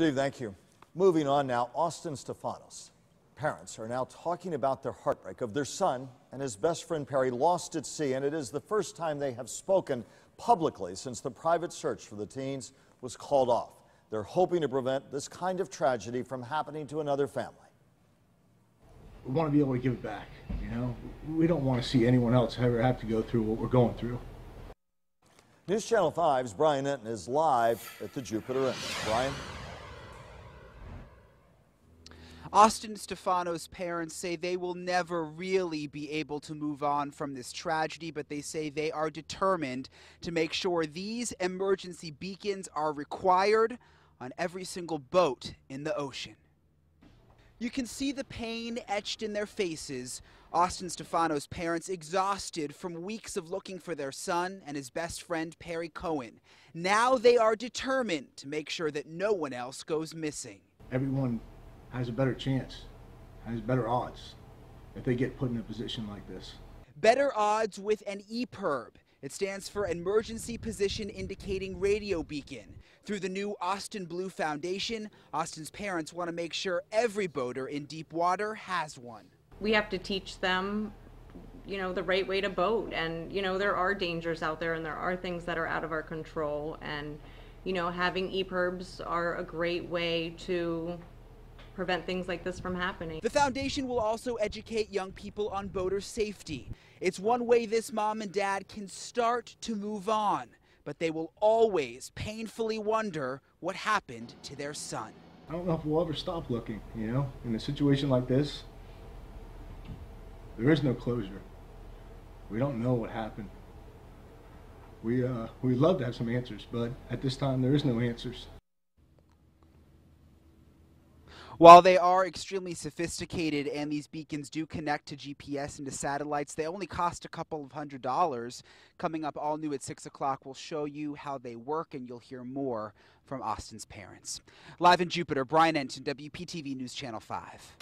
Steve, thank you. Moving on now, Austin Stephanos. Parents are now talking about their heartbreak of their son and his best friend Perry lost at sea, and it is the first time they have spoken publicly since the private search for the teens was called off. They're hoping to prevent this kind of tragedy from happening to another family. We want to be able to give it back, you know? We don't want to see anyone else ever have to go through what we're going through. News Channel 5's Brian Enton is live at the Jupiter Inn. Brian? Austin Stephanos' parents say they will never really be able to move on from this tragedy, but they say they are determined to make sure these emergency beacons are required on every single boat in the ocean. You can see the pain etched in their faces. Austin Stephanos' parents exhausted from weeks of looking for their son and his best friend Perry Cohen. Now they are determined to make sure that no one else goes missing. Everyone has a better chance, has better odds if they get put in a position like this. Better odds with an EPIRB. It stands for Emergency Position Indicating Radio Beacon. Through the new Austin Blue Foundation, Austin's parents want to make sure every boater in deep water has one. We have to teach them, you know, the right way to boat, and, you know, there are dangers out there and there are things that are out of our control, and, you know, having EPIRBs are a great way to prevent things like this from happening. The foundation will also educate young people on boater safety. It's one way this mom and dad can start to move on, but they will always painfully wonder what happened to their son. I don't know if we'll ever stop looking, you know? In a situation like this, there is no closure. We don't know what happened. We'd love to have some answers, but at this time there is no answers. While they are extremely sophisticated and these beacons do connect to GPS and to satellites, they only cost a couple of $100s. Coming up all new at 6 o'clock, we'll show you how they work and you'll hear more from Austin's parents. Live in Jupiter, Brian Enton, WPTV News Channel 5.